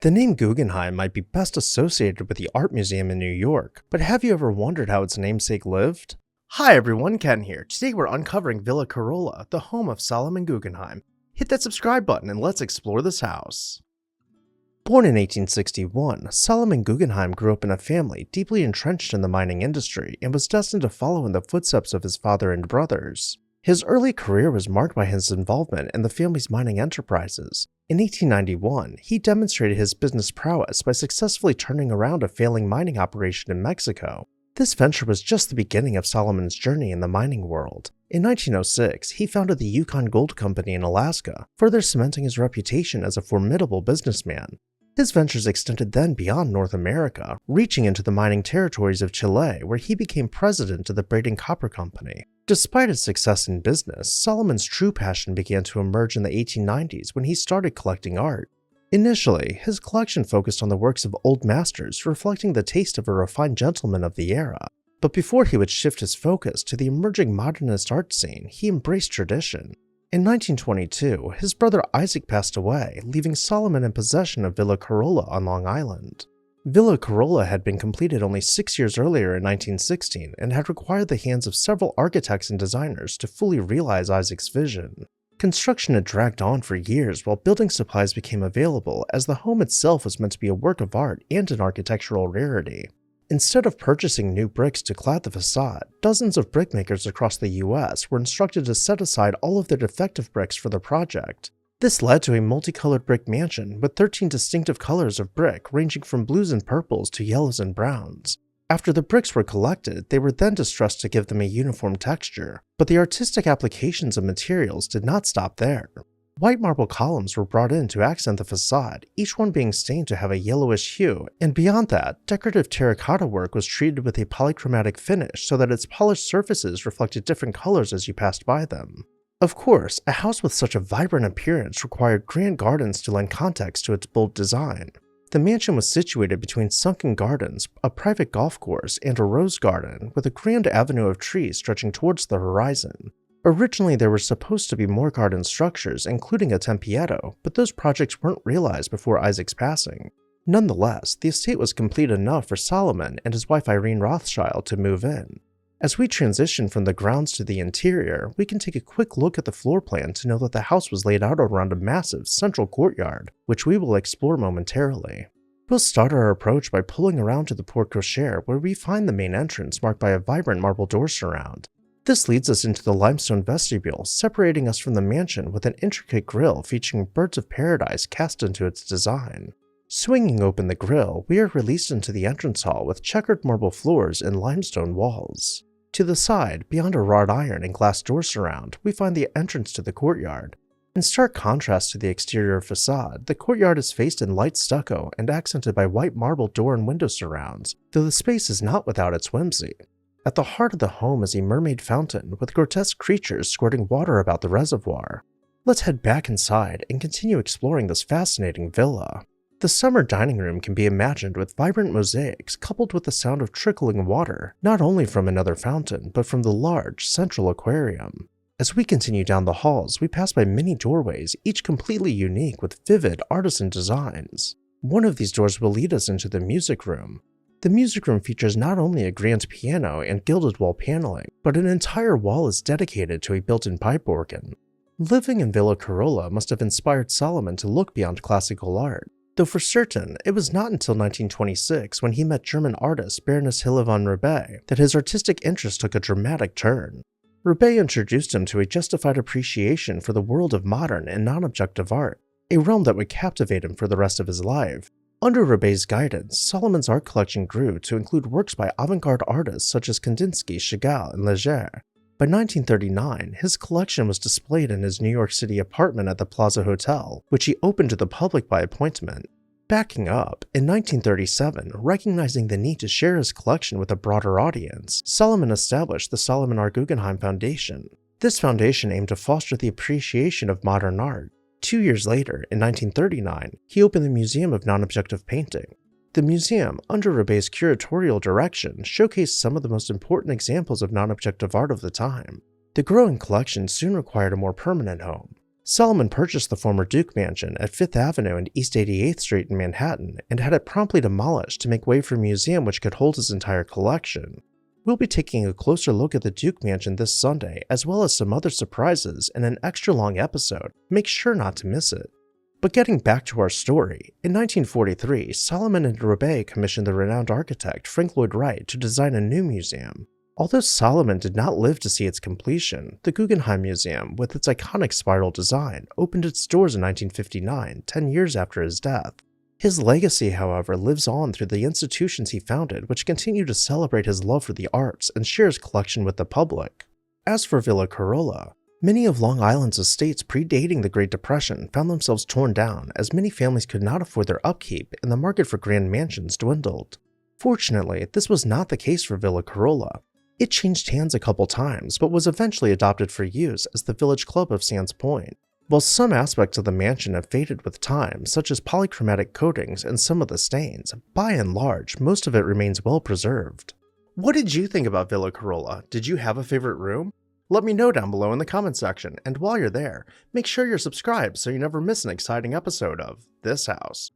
The name Guggenheim might be best associated with the art museum in New York, but have you ever wondered how its namesake lived? Hi everyone, Ken here. Today we're uncovering Villa Corolla, the home of Solomon Guggenheim. Hit that subscribe button and let's explore this house. Born in 1861, Solomon Guggenheim grew up in a family deeply entrenched in the mining industry and was destined to follow in the footsteps of his father and brothers. His early career was marked by his involvement in the family's mining enterprises. In 1891, he demonstrated his business prowess by successfully turning around a failing mining operation in Mexico. This venture was just the beginning of Solomon's journey in the mining world. In 1906, he founded the Yukon Gold Company in Alaska, further cementing his reputation as a formidable businessman. His ventures extended then beyond North America, reaching into the mining territories of Chile, where he became president of the Braden Copper Company. Despite his success in business, Solomon's true passion began to emerge in the 1890s when he started collecting art. Initially, his collection focused on the works of old masters, reflecting the taste of a refined gentleman of the era. But before he would shift his focus to the emerging modernist art scene, he embraced tradition. In 1922, his brother Isaac passed away, leaving Solomon in possession of Villa Corolla on Long Island. Villa Corolla had been completed only 6 years earlier in 1916 and had required the hands of several architects and designers to fully realize Isaac's vision. Construction had dragged on for years while building supplies became available, as the home itself was meant to be a work of art and an architectural rarity. Instead of purchasing new bricks to clad the facade, dozens of brickmakers across the US were instructed to set aside all of their defective bricks for the project. This led to a multicolored brick mansion with 13 distinctive colors of brick ranging from blues and purples to yellows and browns. After the bricks were collected, they were then distressed to give them a uniform texture, but the artistic applications of materials did not stop there. White marble columns were brought in to accent the facade, each one being stained to have a yellowish hue, and beyond that, decorative terracotta work was treated with a polychromatic finish so that its polished surfaces reflected different colors as you passed by them. Of course, a house with such a vibrant appearance required grand gardens to lend context to its bold design. The mansion was situated between sunken gardens, a private golf course, and a rose garden, with a grand avenue of trees stretching towards the horizon. Originally, there were supposed to be more garden structures, including a tempietto, but those projects weren't realized before Isaac's passing. Nonetheless, the estate was complete enough for Solomon and his wife Irene Rothschild to move in. As we transition from the grounds to the interior, we can take a quick look at the floor plan to know that the house was laid out around a massive central courtyard, which we will explore momentarily. We'll start our approach by pulling around to the porte cochere, where we find the main entrance marked by a vibrant marble door surround. This leads us into the limestone vestibule, separating us from the mansion with an intricate grille featuring birds of paradise cast into its design. Swinging open the grille, we are released into the entrance hall with checkered marble floors and limestone walls. To the side, beyond a wrought iron and glass door surround, we find the entrance to the courtyard. In stark contrast to the exterior facade, the courtyard is faced in light stucco and accented by white marble door and window surrounds, though the space is not without its whimsy. At the heart of the home is a mermaid fountain with grotesque creatures squirting water about the reservoir. Let's head back inside and continue exploring this fascinating villa. The summer dining room can be imagined with vibrant mosaics coupled with the sound of trickling water, not only from another fountain, but from the large, central aquarium. As we continue down the halls, we pass by many doorways, each completely unique with vivid artisan designs. One of these doors will lead us into the music room. The music room features not only a grand piano and gilded wall paneling, but an entire wall is dedicated to a built-in pipe organ. Living in Villa Corolla must have inspired Solomon to look beyond classical art, though for certain, it was not until 1926 when he met German artist Baroness Hille von Rebay that his artistic interest took a dramatic turn. Rebay introduced him to a justified appreciation for the world of modern and non-objective art, a realm that would captivate him for the rest of his life. Under Rebay's guidance, Solomon's art collection grew to include works by avant-garde artists such as Kandinsky, Chagall, and Leger. By 1939, his collection was displayed in his New York City apartment at the Plaza Hotel, which he opened to the public by appointment. Backing up, in 1937, recognizing the need to share his collection with a broader audience, Solomon established the Solomon R. Guggenheim Foundation. This foundation aimed to foster the appreciation of modern art. 2 years later, in 1939, he opened the Museum of Non-Objective Painting. The museum, under Rebay's curatorial direction, showcased some of the most important examples of non-objective art of the time. The growing collection soon required a more permanent home. Solomon purchased the former Duke Mansion at 5th Avenue and East 88th Street in Manhattan and had it promptly demolished to make way for a museum which could hold his entire collection. We'll be taking a closer look at the Duke Mansion this Sunday, as well as some other surprises in an extra long episode. Make sure not to miss it. But getting back to our story, in 1943, Solomon and Roubaix commissioned the renowned architect Frank Lloyd Wright to design a new museum. Although Solomon did not live to see its completion, the Guggenheim Museum, with its iconic spiral design, opened its doors in 1959, 10 years after his death. His legacy, however, lives on through the institutions he founded, which continue to celebrate his love for the arts and share his collection with the public. As for Villa Corolla, many of Long Island's estates predating the Great Depression found themselves torn down as many families could not afford their upkeep and the market for grand mansions dwindled. Fortunately, this was not the case for Villa Corolla. It changed hands a couple times, but was eventually adopted for use as the Village Club of Sands Point. While some aspects of the mansion have faded with time, such as polychromatic coatings and some of the stains, by and large, most of it remains well preserved. What did you think about Villa Corolla? Did you have a favorite room? Let me know down below in the comment section, and while you're there, make sure you're subscribed so you never miss an exciting episode of This House.